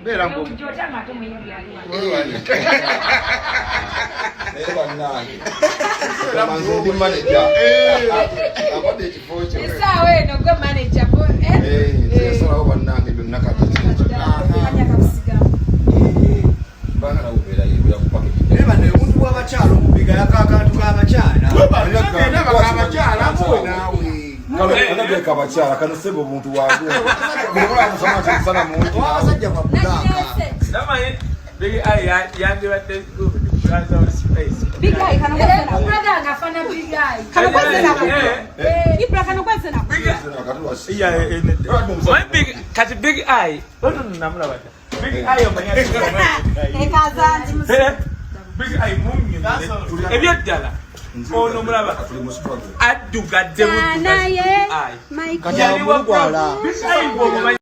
Bera ngo. Kabachara kana sebo muntu wangu ngikora musoma sana muntu wasajja mabudaka nama big eye yandi wate go Bulaza space big eye kana kwasena brother ngafana big eye kana kwasena ibra kana kwasena iya one big kat big eye don't namla bata big eye omanya ekazanti big eye mungi ebyadala ono mulaba adugadde budugadde naye Kajali wa big eye